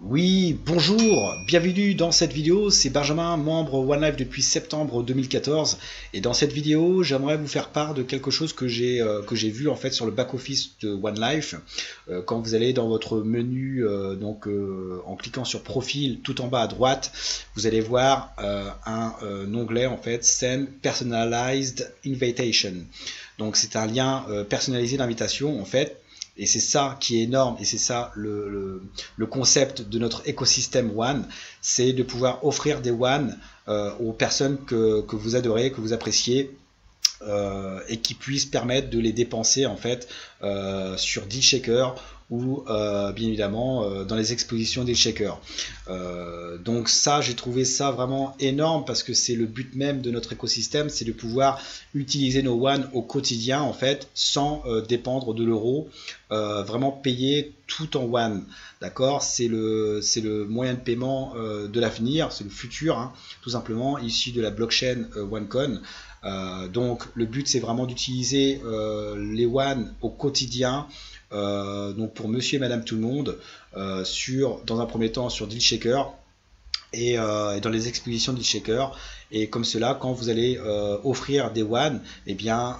Oui, bonjour, bienvenue dans cette vidéo, c'est Benjamin, membre OneLife depuis septembre 2014 et dans cette vidéo j'aimerais vous faire part de quelque chose que j'ai vu en fait sur le back-office de OneLife. Quand vous allez dans votre menu, en cliquant sur profil tout en bas à droite, vous allez voir un onglet en fait Send Personalized Invitation. Donc c'est un lien personnalisé d'invitation en fait. Et c'est ça qui est énorme, et c'est ça le concept de notre écosystème One, c'est de pouvoir offrir des One aux personnes que vous adorez, que vous appréciez, et qui puissent permettre de les dépenser en fait sur Deal Shaker ou bien évidemment dans les expositions Deal Shaker. Donc ça, j'ai trouvé ça vraiment énorme parce que c'est le but même de notre écosystème, c'est de pouvoir utiliser nos One au quotidien en fait sans dépendre de l'euro, vraiment payer tout en One. D'accord, c'est le moyen de paiement de l'avenir, c'est le futur, hein, tout simplement, issu de la blockchain OneCoin. Donc le but c'est vraiment d'utiliser les One au quotidien, donc pour monsieur et madame tout le monde, dans un premier temps sur Deal Shaker et dans les expositions Deal Shaker. Et comme cela, quand vous allez offrir des One, eh bien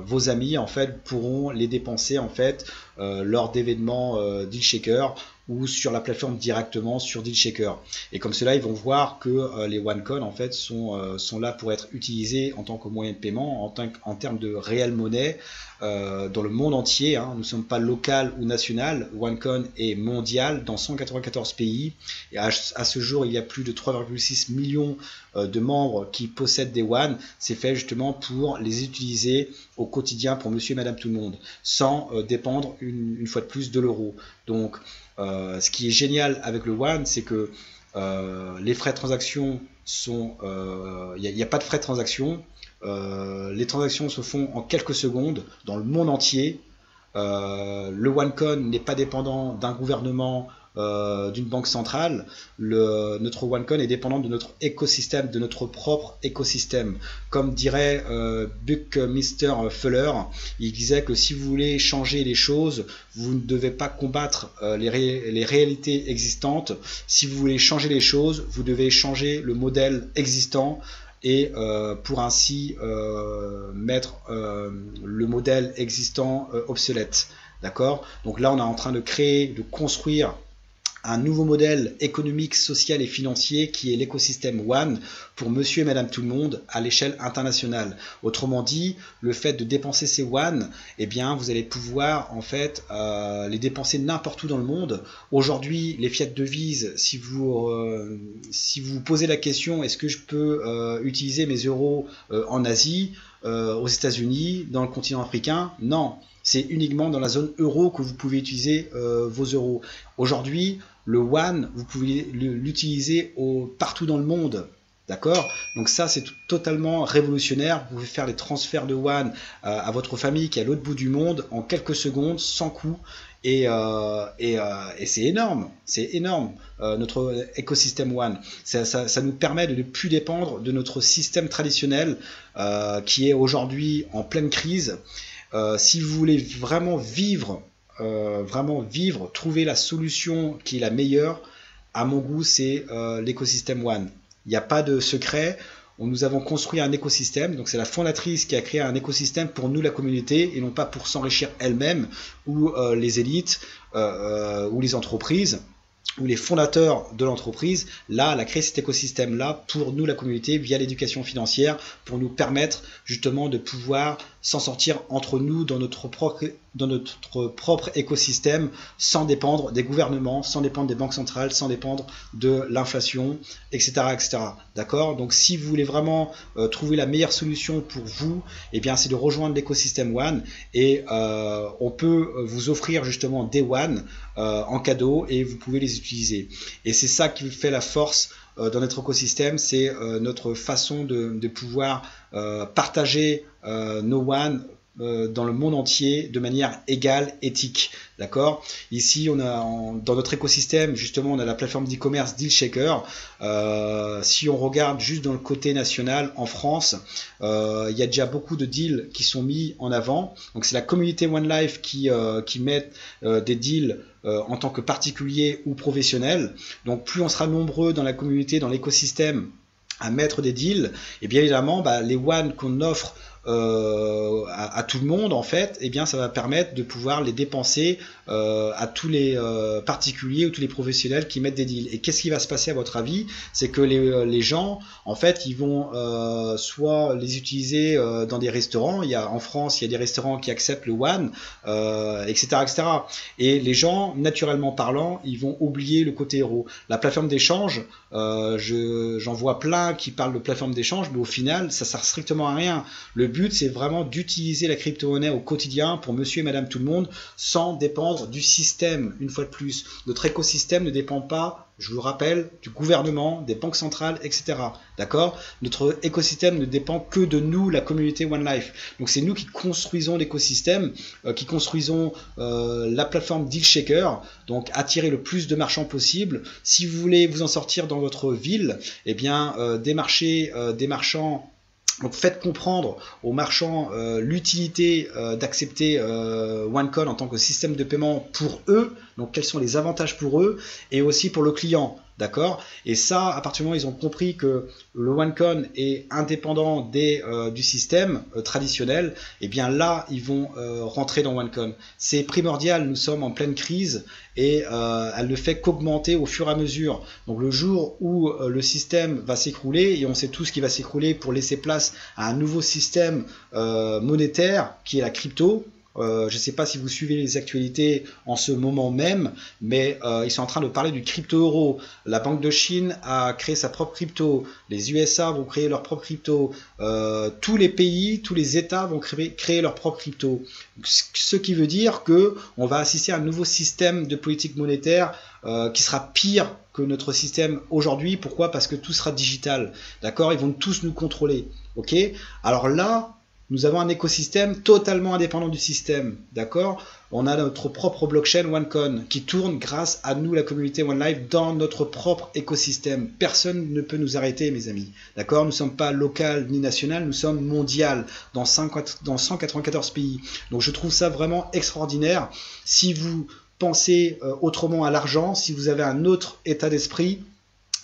vos amis en fait pourront les dépenser en fait lors d'événements Deal Shaker ou sur la plateforme directement sur Deal Shaker. Et comme cela, ils vont voir que les OneCoin en fait sont là pour être utilisés en tant que moyen de paiement, en termes de réelle monnaie dans le monde entier. Hein. Nous ne sommes pas local ou national. OneCoin est mondial dans 194 pays. Et à ce jour, il y a plus de 3,6 millions de membres qui possèdent des One. C'est fait justement pour les utiliser au quotidien pour monsieur et madame tout le monde, sans dépendre une fois de plus de l'euro. Donc ce qui est génial avec le One, c'est que les frais de transaction sont, il n'y a pas de frais de transaction. Les transactions se font en quelques secondes dans le monde entier. Le OneCoin n'est pas dépendant d'un gouvernement, d'une banque centrale. Notre OneCoin est dépendant de notre écosystème, de notre propre écosystème. Comme dirait Buckminster Fuller, il disait que si vous voulez changer les choses, vous ne devez pas combattre les réalités existantes. Si vous voulez changer les choses, vous devez changer le modèle existant et pour ainsi mettre le modèle existant obsolète. D'accord? Donc là, on est en train de créer, de construire un nouveau modèle économique, social et financier qui est l'écosystème One pour monsieur et madame tout le monde à l'échelle internationale. Autrement dit, le fait de dépenser ces One, eh bien, vous allez pouvoir en fait les dépenser n'importe où dans le monde. Aujourd'hui, les fiat devises, si vous posez la question, est-ce que je peux utiliser mes euros en Asie, aux États-Unis, dans le continent africain? Non. C'est uniquement dans la zone euro que vous pouvez utiliser vos euros. Aujourd'hui, le One, vous pouvez l'utiliser partout dans le monde. D'accord? Donc ça, c'est totalement révolutionnaire. Vous pouvez faire les transferts de One à votre famille qui est à l'autre bout du monde en quelques secondes, sans coût. Et c'est énorme, notre écosystème One. Ça nous permet de ne plus dépendre de notre système traditionnel qui est aujourd'hui en pleine crise. Si vous voulez vraiment vivre, trouver la solution qui est la meilleure, à mon goût, c'est l'écosystème One. Il n'y a pas de secret. Nous avons construit un écosystème, donc c'est la fondatrice qui a créé un écosystème pour nous, la communauté, et non pas pour s'enrichir elle-même, ou les élites, ou les entreprises, ou les fondateurs de l'entreprise. Là, elle a créé cet écosystème-là pour nous, la communauté, via l'éducation financière, pour nous permettre justement de pouvoir s'en sortir entre nous dans notre propre écosystème, sans dépendre des gouvernements, sans dépendre des banques centrales, sans dépendre de l'inflation, etc., etc. D'accord? Donc si vous voulez vraiment trouver la meilleure solution pour vous, eh bien c'est de rejoindre l'écosystème One, et on peut vous offrir justement des One en cadeau, et vous pouvez les utiliser. Et c'est ça qui fait la force dans notre écosystème, c'est notre façon de pouvoir partager nos One dans le monde entier de manière égale, éthique. D'accord? Ici, on a dans notre écosystème, justement, on a la plateforme d'e-commerce DealShaker. Si on regarde juste dans le côté national, en France, il y a déjà beaucoup de deals qui sont mis en avant. Donc, c'est la communauté OneLife qui met des deals en tant que particulier ou professionnel. Donc, plus on sera nombreux dans la communauté, dans l'écosystème, à mettre des deals, et bien évidemment, les One qu'on offre à tout le monde, en fait, eh bien ça va permettre de pouvoir les dépenser à tous les particuliers ou tous les professionnels qui mettent des deals. Et qu'est-ce qui va se passer à votre avis? C'est que les gens, en fait, ils vont soit les utiliser dans des restaurants. En France, il y a des restaurants qui acceptent le One, etc., etc. Et les gens, naturellement parlant, ils vont oublier le côté héros. La plateforme d'échange, j'en vois plein qui parlent de plateforme d'échange, mais au final, ça sert strictement à rien. Le but, c'est vraiment d'utiliser la crypto-monnaie au quotidien pour monsieur et madame tout le monde sans dépendre du système. Une fois de plus, notre écosystème ne dépend pas, je vous le rappelle, du gouvernement, des banques centrales, etc. D'accord? Notre écosystème ne dépend que de nous, la communauté OneLife. Donc c'est nous qui construisons l'écosystème, qui construisons la plateforme DealShaker, donc attirer le plus de marchands possible. Si vous voulez vous en sortir dans votre ville, eh bien démarchez des marchands. Donc faites comprendre aux marchands l'utilité d'accepter OneCoin en tant que système de paiement pour eux, donc quels sont les avantages pour eux et aussi pour le client. D'accord? Et ça, à partir du moment où ils ont compris que le OneCoin est indépendant du système traditionnel, et bien là, ils vont rentrer dans OneCoin. C'est primordial, nous sommes en pleine crise et elle ne fait qu'augmenter au fur et à mesure. Donc le jour où le système va s'écrouler, et on sait tous qu'il va s'écrouler pour laisser place à un nouveau système monétaire qui est la crypto. Je ne sais pas si vous suivez les actualités en ce moment même, mais ils sont en train de parler du crypto-euro. La Banque de Chine a créé sa propre crypto, les USA vont créer leur propre crypto, tous les pays, tous les États vont créer leur propre crypto. Ce qui veut dire qu'on va assister à un nouveau système de politique monétaire qui sera pire que notre système aujourd'hui. Pourquoi? Parce que tout sera digital. D'accord? Ils vont tous nous contrôler. Ok? Alors là, nous avons un écosystème totalement indépendant du système, d'accord? On a notre propre blockchain OneCoin qui tourne grâce à nous, la communauté OneLife, dans notre propre écosystème. Personne ne peut nous arrêter, mes amis, d'accord? Nous ne sommes pas local ni national, nous sommes mondial dans 194 pays. Donc je trouve ça vraiment extraordinaire. Si vous pensez autrement à l'argent, si vous avez un autre état d'esprit,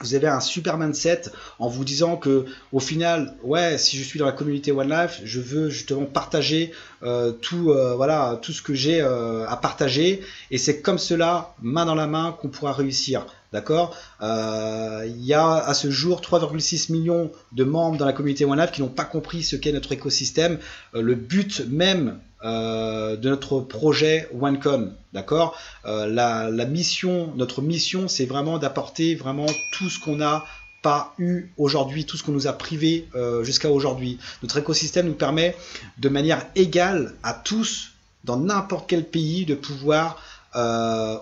vous avez un super mindset en vous disant que au final, ouais, si je suis dans la communauté OneLife, je veux justement partager tout ce que j'ai à partager, et c'est comme cela, main dans la main, qu'on pourra réussir. D'accord? Il y a à ce jour 3,6 millions de membres dans la communauté OneLife qui n'ont pas compris ce qu'est notre écosystème, le but même de notre projet OneCoin. D'accord? Notre mission, c'est vraiment d'apporter vraiment tout ce qu'on n'a pas eu aujourd'hui, tout ce qu'on nous a privé jusqu'à aujourd'hui. Notre écosystème nous permet de manière égale à tous, dans n'importe quel pays, de pouvoir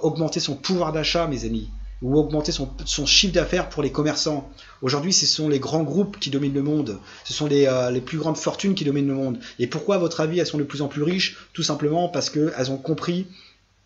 augmenter son pouvoir d'achat, mes amis, ou augmenter son chiffre d'affaires pour les commerçants. Aujourd'hui, ce sont les grands groupes qui dominent le monde. Ce sont les plus grandes fortunes qui dominent le monde. Et pourquoi, à votre avis, elles sont de plus en plus riches? Tout simplement parce qu'elles ont compris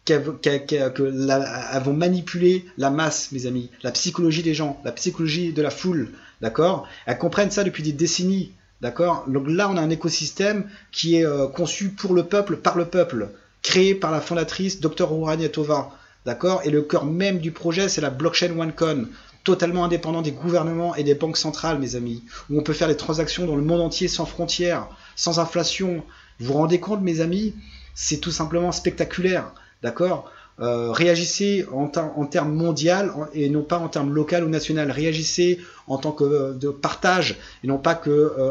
qu'elles vont manipuler la masse, mes amis, la psychologie des gens, la psychologie de la foule. D'accord? Elles comprennent ça depuis des décennies. D'accord? Donc là, on a un écosystème qui est conçu pour le peuple, par le peuple, créé par la fondatrice Dr Rouhani-Tova. D'accord? Et le cœur même du projet, c'est la blockchain OneCoin, totalement indépendant des gouvernements et des banques centrales, mes amis, où on peut faire des transactions dans le monde entier sans frontières, sans inflation. Vous vous rendez compte, mes amis? C'est tout simplement spectaculaire. D'accord? Réagissez en termes mondial et non pas en termes local ou national. Réagissez en tant que de partage et non pas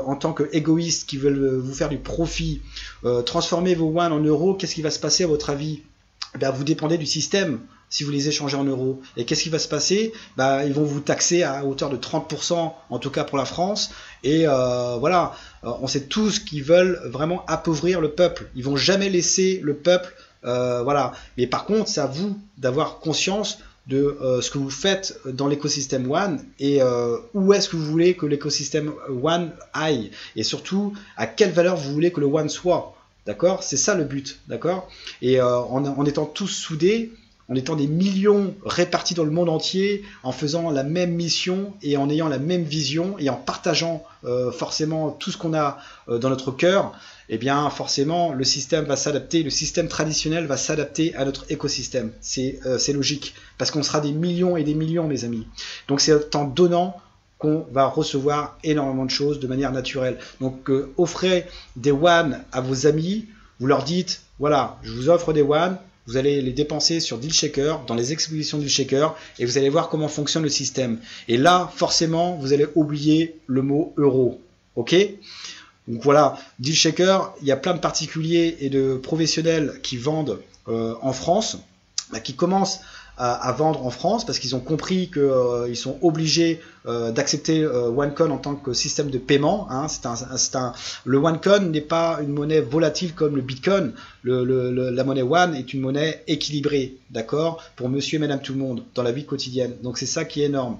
en tant qu'égoïste qui veulent vous faire du profit. Transformez vos one en euros. Qu'est-ce qui va se passer à votre avis? Vous dépendez du système si vous les échangez en euros. Et qu'est-ce qui va se passer? Ils vont vous taxer à hauteur de 30%, en tout cas pour la France. Et voilà, on sait tous qu'ils veulent vraiment appauvrir le peuple. Ils vont jamais laisser le peuple, voilà. Mais par contre, c'est à vous d'avoir conscience de ce que vous faites dans l'écosystème One et où est-ce que vous voulez que l'écosystème One aille. Et surtout, à quelle valeur vous voulez que le One soit. d'accord? C'est ça le but, d'accord? Et en étant tous soudés, en étant des millions répartis dans le monde entier, en faisant la même mission et en ayant la même vision et en partageant forcément tout ce qu'on a dans notre cœur, eh bien forcément le système va s'adapter, le système traditionnel va s'adapter à notre écosystème. C'est logique, parce qu'on sera des millions et des millions, mes amis. Donc c'est en donnant qu'on va recevoir énormément de choses de manière naturelle. Donc offrez des WAN à vos amis, vous leur dites, voilà, je vous offre des WAN, vous allez les dépenser sur DealShaker, dans les expositions DealShaker, et vous allez voir comment fonctionne le système. Et là, forcément, vous allez oublier le mot euro. Ok? Donc voilà, DealShaker, il y a plein de particuliers et de professionnels qui vendent en France, qui commencent à vendre en France parce qu'ils ont compris qu'ils sont obligés d'accepter OneCoin en tant que système de paiement. Hein. Le OneCoin n'est pas une monnaie volatile comme le Bitcoin. La monnaie One est une monnaie équilibrée, d'accord, pour monsieur et madame tout le monde dans la vie quotidienne. Donc c'est ça qui est énorme.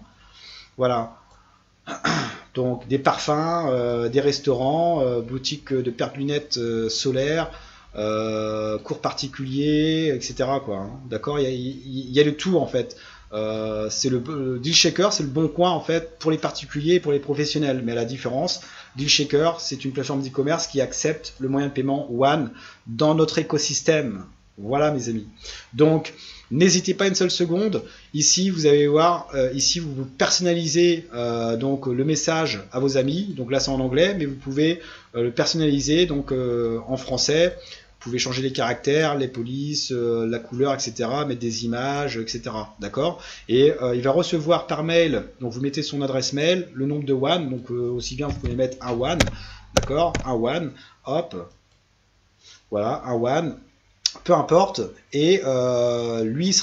Voilà. Donc des parfums, des restaurants, boutiques de paires de lunettes solaires, cours particuliers, etc. Hein. D'accord, il y a de tout en fait. C'est le DealShaker, c'est le bon coin en fait pour les particuliers et pour les professionnels. Mais à la différence, DealShaker, c'est une plateforme d'e-commerce qui accepte le moyen de paiement One dans notre écosystème. Voilà mes amis. Donc n'hésitez pas une seule seconde. Ici vous allez voir, ici vous personnalisez donc le message à vos amis. Donc là c'est en anglais, mais vous pouvez le personnaliser donc en français. Vous pouvez changer les caractères, les polices, la couleur, etc. Mettre des images, etc. D'accord? Et il va recevoir par mail, donc vous mettez son adresse mail, le nombre de WAN, donc aussi bien vous pouvez mettre un WAN, d'accord? Un WAN, hop, voilà, un WAN, peu importe, et lui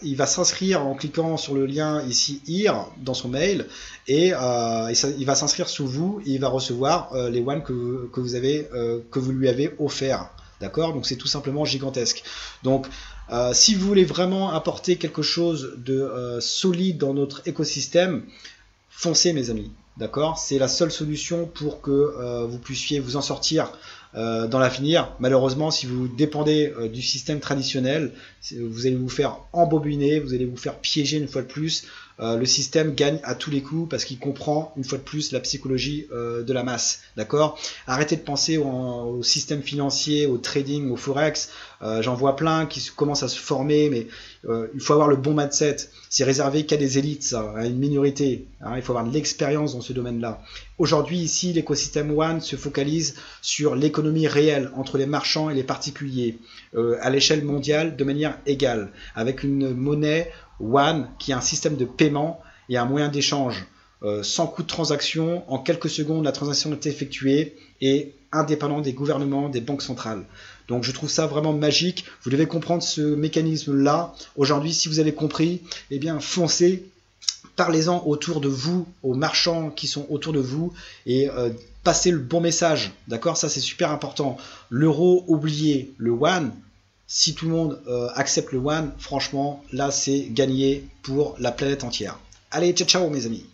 il va s'inscrire en cliquant sur le lien ici HERE dans son mail, et il va s'inscrire sous vous, et il va recevoir les WAN que vous lui avez offert. D'accord? Donc c'est tout simplement gigantesque. Donc si vous voulez vraiment apporter quelque chose de solide dans notre écosystème, foncez mes amis. D'accord? C'est la seule solution pour que vous puissiez vous en sortir dans l'avenir. Malheureusement, si vous dépendez du système traditionnel, vous allez vous faire embobiner, vous allez vous faire piéger une fois de plus. Le système gagne à tous les coups parce qu'il comprend une fois de plus la psychologie de la masse. D'accord? Arrêtez de penser au système financier, au trading, au forex. J'en vois plein qui commencent à se former, mais il faut avoir le bon mindset. C'est réservé qu'à des élites, ça, à une minorité. Hein, il faut avoir de l'expérience dans ce domaine-là. Aujourd'hui, ici, l'écosystème One se focalise sur l'économie réelle entre les marchands et les particuliers, à l'échelle mondiale de manière égale, avec une monnaie One qui est un système de paiement et un moyen d'échange. Sans coût de transaction, en quelques secondes, la transaction est effectuée et indépendant des gouvernements, des banques centrales. Donc je trouve ça vraiment magique. Vous devez comprendre ce mécanisme-là. Aujourd'hui, si vous avez compris, eh bien foncez, parlez-en autour de vous, aux marchands qui sont autour de vous et passez le bon message. D'accord? Ça c'est super important. L'euro oublié, le One. Si tout le monde accepte le One, franchement, là c'est gagné pour la planète entière. Allez, ciao ciao mes amis.